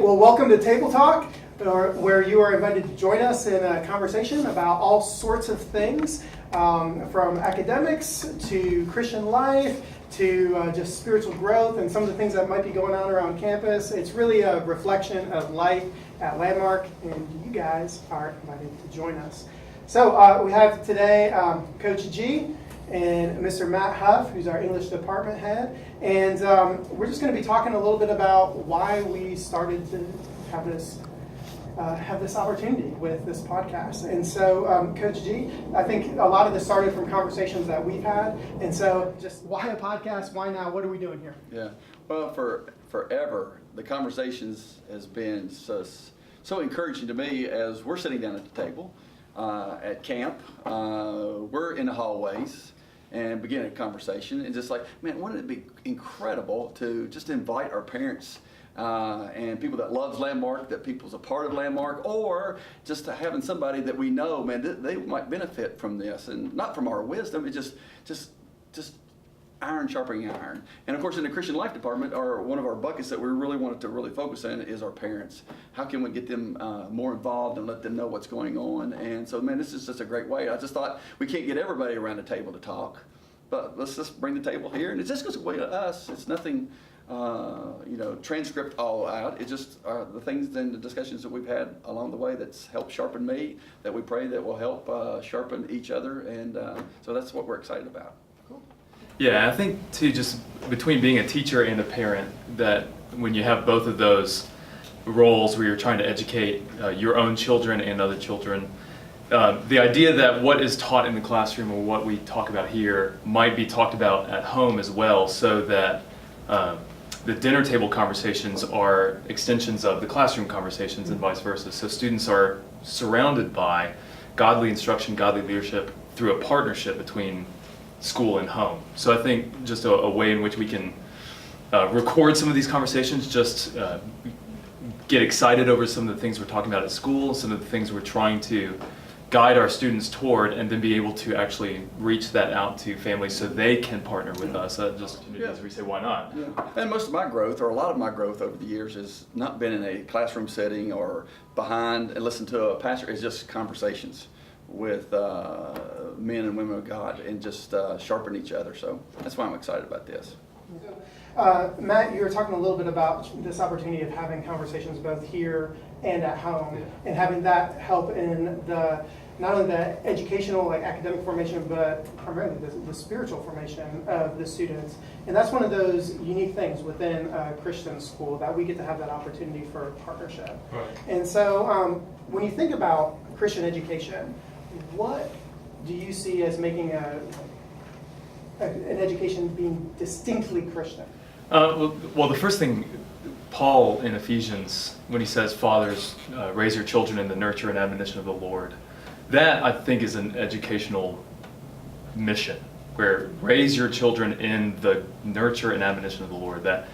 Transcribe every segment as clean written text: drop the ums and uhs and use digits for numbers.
well, welcome to Table Talk, where you are invited to join us in a conversation about all sorts of things, from academics to Christian life to just spiritual growth and some of the things that might be going on around campus. It's really a reflection of life at Landmark, and you guys are invited to join us. So we have today Coach G and Mr. Matt Huff, who's our English department head. And we're just going to be talking a little bit about why we started to have this opportunity with this podcast. And so, Coach G, I think a lot of this started from conversations that we've had. And so just why a podcast? Why now? What are we doing here? Yeah, well, forever, the conversations has been so encouraging to me as we're sitting down at the table at camp. We're in the hallways and begin a conversation, and just like, man, wouldn't it be incredible to just invite our parents and people that loves Landmark, that people's a part of Landmark, or just to having somebody that we know, man, they might benefit from this, and not from our wisdom. It just iron sharpening iron. And of course, in the Christian Life Department, one of our buckets that we really wanted to really focus on is our parents. How can we get them more involved and let them know what's going on? And so, man, this is just a great way. I just thought we can't get everybody around the table to talk, but let's just bring the table here. And it's just goes away to us. It's nothing, transcript all out. It's just the things and the discussions that we've had along the way that's helped sharpen me, that we pray that will help sharpen each other. And so that's what we're excited about. Yeah, I think too, just between being a teacher and a parent, that when you have both of those roles where you're trying to educate your own children and other children, the idea that what is taught in the classroom or what we talk about here might be talked about at home as well, so that the dinner table conversations are extensions of the classroom conversations and vice versa. So students are surrounded by godly instruction, godly leadership through a partnership between school and home. So I think just a way in which we can record some of these conversations, just get excited over some of the things we're talking about at school, some of the things we're trying to guide our students toward, and then be able to actually reach that out to families so they can partner with us. As we say, why not? Yeah. And most of my growth, or a lot of my growth over the years, has not been in a classroom setting or behind and listen to a pastor. It's just conversations with men and women of God, and just sharpen each other. So that's why I'm excited about this. Matt, you were talking a little bit about this opportunity of having conversations both here and at home, and having that help in not only the educational, academic formation, but primarily the spiritual formation of the students. And that's one of those unique things within a Christian school, that we get to have that opportunity for partnership. Right. And so when you think about Christian education, what do you see as making an education being distinctly Christian? Well, the first thing, Paul in Ephesians, when he says, fathers, raise your children in the nurture and admonition of the Lord, that I think is an educational mission, where raise your children in the nurture and admonition of the Lord, that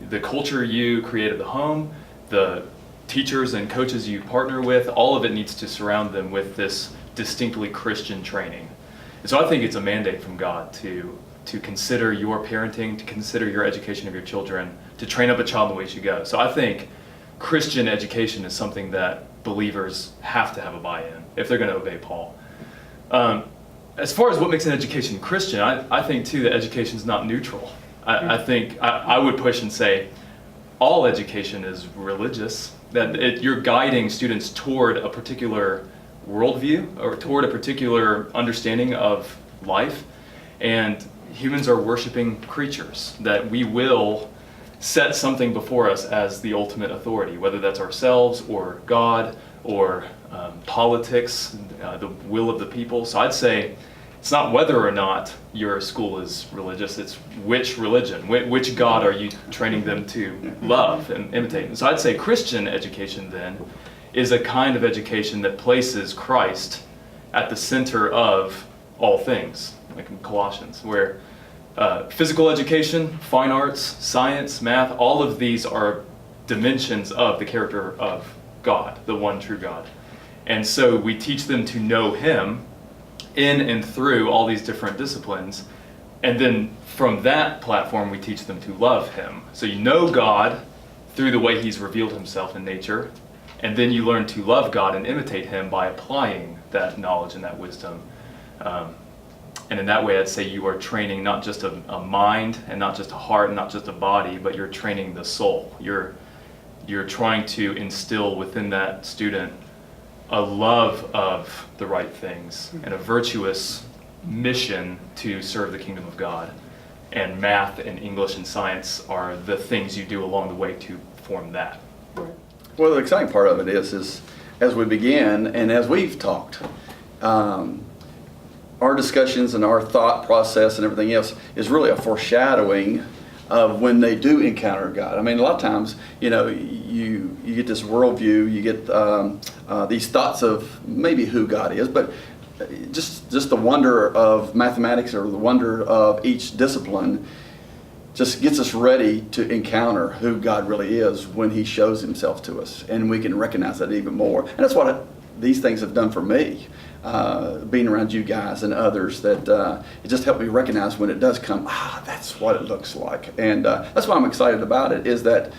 the culture you create at the home, the teachers and coaches you partner with, all of it needs to surround them with this distinctly Christian training. And so I think it's a mandate from God to consider your parenting, to consider your education of your children, to train up a child in the way he should go. So I think Christian education is something that believers have to have a buy-in if they're going to obey Paul. As far as what makes an education Christian, I think too that education is not neutral. I think I would push and say all education is religious, that you're guiding students toward a particular worldview or toward a particular understanding of life. And humans are worshiping creatures, that we will set something before us as the ultimate authority, whether that's ourselves or God or politics, the will of the people. So I'd say it's not whether or not your school is religious, it's which religion, which God are you training them to love and imitate. And so I'd say Christian education then is a kind of education that places Christ at the center of all things, like in Colossians, where physical education, fine arts, science, math, all of these are dimensions of the character of God, the one true God. And so we teach them to know Him in and through all these different disciplines, and then from that platform we teach them to love Him. So you know God through the way he's revealed himself in nature. And then you learn to love God and imitate him by applying that knowledge and that wisdom. And in that way, I'd say you are training not just a mind and not just a heart and not just a body, but you're training the soul. You're trying to instill within that student a love of the right things and a virtuous mission to serve the kingdom of God. And math and English and science are the things you do along the way to form that. Well, the exciting part of it is as we begin and as we've talked, our discussions and our thought process and everything else is really a foreshadowing of when they do encounter God. I mean, a lot of times, you know, you get this worldview, you get these thoughts of maybe who God is, but just the wonder of mathematics or the wonder of each discipline just gets us ready to encounter who God really is when he shows himself to us, and we can recognize that even more. And that's what these things have done for me, being around you guys and others, that it just helped me recognize when it does come, that's what it looks like. And that's why I'm excited about it, is that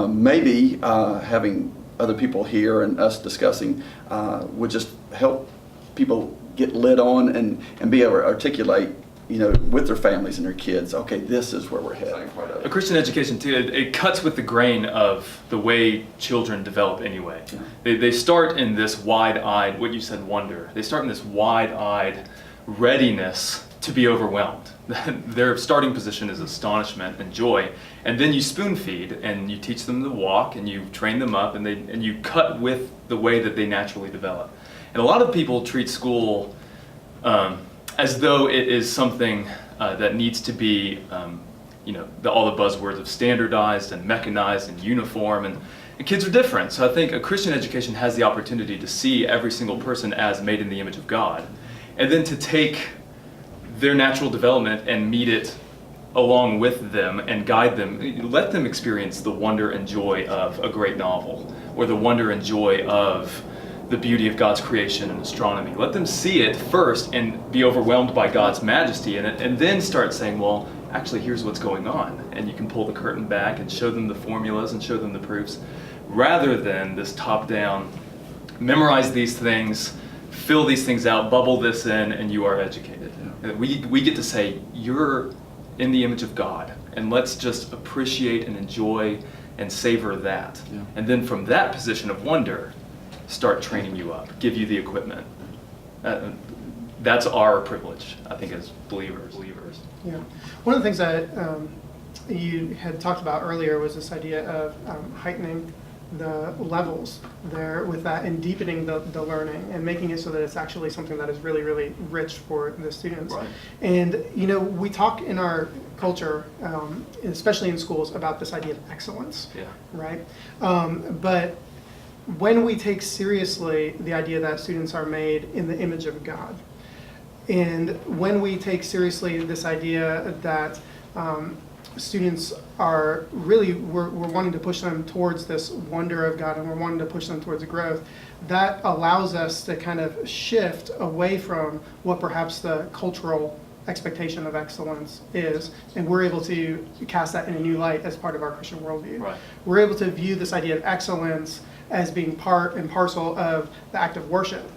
maybe having other people here and us discussing would just help people get lit on and be able to articulate, you know, with their families and their kids, okay, this is where we're heading. A Christian education too, it cuts with the grain of the way children develop anyway. Yeah. They start in this wide-eyed, what you said, wonder. They start in this wide-eyed readiness to be overwhelmed. Their starting position is astonishment and joy, and then you spoon feed and you teach them to walk and you train them up and you cut with the way that they naturally develop. And a lot of people treat school as though it is something that needs to be, you know, all the buzzwords of standardized and mechanized and uniform, and kids are different. So I think a Christian education has the opportunity to see every single person as made in the image of God, and then to take their natural development and meet it along with them and guide them. Let them experience the wonder and joy of a great novel, or the wonder and joy of the beauty of God's creation and astronomy. Let them see it first and be overwhelmed by God's majesty in it, and then start saying, well, actually, here's what's going on. And you can pull the curtain back and show them the formulas and show them the proofs, rather than this top-down, memorize these things, fill these things out, bubble this in, and you are educated. Yeah. We get to say, you're in the image of God, and let's just appreciate and enjoy and savor that. Yeah. And then from that position of wonder, start training you up, give you the equipment. That's our privilege, I think, as believers. Yeah. One of the things that you had talked about earlier was this idea of heightening the levels there with that, and deepening the learning and making it so that it's actually something that is really, really rich for the students. Right. And, you know, we talk in our culture, especially in schools, about this idea of excellence. Yeah. Right? But when we take seriously the idea that students are made in the image of God, and when we take seriously this idea that students are really, we're wanting to push them towards this wonder of God, and we're wanting to push them towards growth, that allows us to kind of shift away from what perhaps the cultural expectation of excellence is, and we're able to cast that in a new light as part of our Christian worldview. Right. We're able to view this idea of excellence as being part and parcel of the act of worship.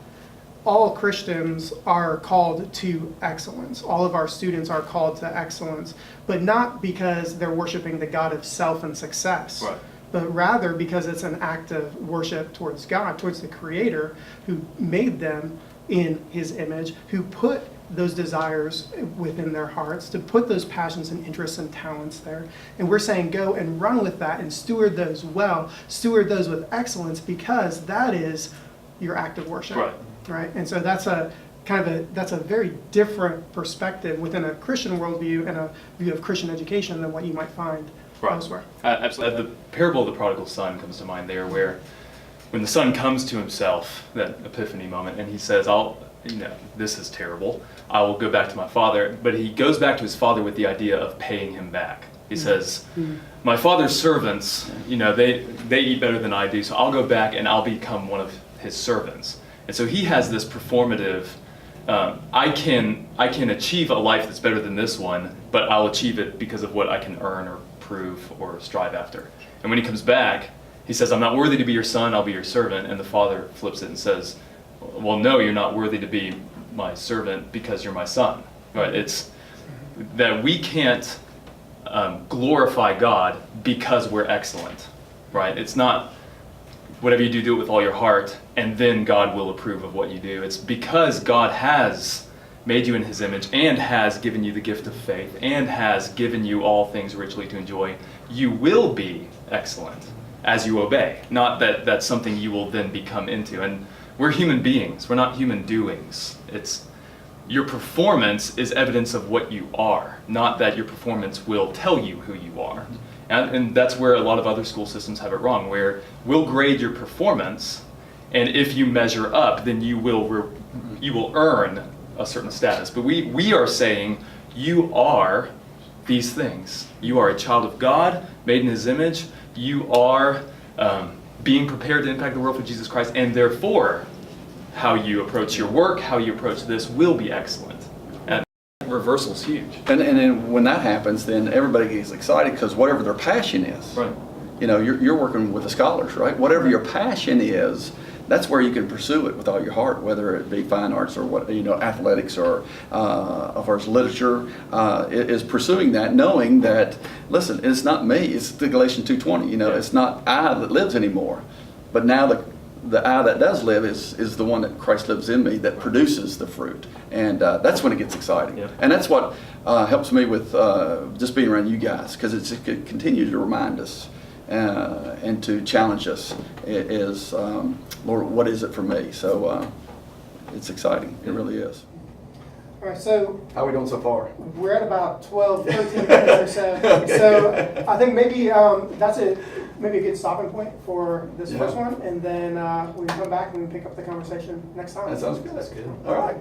All Christians are called to excellence. All of our students are called to excellence, but not because they're worshiping the God of self and success, right, but rather because it's an act of worship towards God, towards the Creator who made them in His image, who put those desires within their hearts, to put those passions and interests and talents there. And we're saying, go and run with that and steward those well, steward those with excellence, because that is your act of worship. Right? And so that's a very different perspective within a Christian worldview and a view of Christian education than what you might find elsewhere. Absolutely. The parable of the prodigal son comes to mind there, where when the son comes to himself, that epiphany moment, and he says, this is terrible, I will go back to my father. But he goes back to his father with the idea of paying him back. He says, my father's servants, they eat better than I do, so I'll go back and I'll become one of his servants. And so he has this performative, I can achieve a life that's better than this one, but I'll achieve it because of what I can earn or approve or strive after. And when he comes back, he says, I'm not worthy to be your son, I'll be your servant. And the father flips it and says, well, no, you're not worthy to be my servant because you're my son. Right? It's that we can't glorify God because we're excellent. Right? It's not whatever you do, do it with all your heart, and then God will approve of what you do. It's because God has made you in his image and has given you the gift of faith and has given you all things richly to enjoy. You will be excellent as you obey. Not that that's something you will then become into. And we're human beings. We're not human doings. It's your performance is evidence of what you are, not that your performance will tell you who you are. And that's where a lot of other school systems have it wrong, where we'll grade your performance, and if you measure up, then you will earn a certain status. But we are saying you are these things. You are a child of God, made in his image. You are being prepared to impact the world for Jesus Christ, and therefore how you approach your work, how you approach this will be excellent. And reversal is huge. And then when that happens, then everybody gets excited because whatever their passion is, Right. you know, you're working with the scholars, right? Whatever your passion is, that's where you can pursue it with all your heart, whether it be fine arts or what, you know, athletics or as far as literature, is pursuing that, knowing that, listen, it's not me, it's the Galatians 2:20, you know, it's not I that lives anymore, but now the I that does live is the one that Christ lives in me that produces the fruit. And that's when it gets exciting. Yeah. And that's what helps me with just being around you guys, because it continues to remind us and to challenge us is, Lord, what is it for me? So it's exciting. It really is. All right, so How are we doing so far? we're at about 12, 13 minutes or so. Okay. So I think maybe that's maybe a good stopping point for this Yeah. first one, and then we can come back and we pick up the conversation next time. That sounds good. That's good. All right.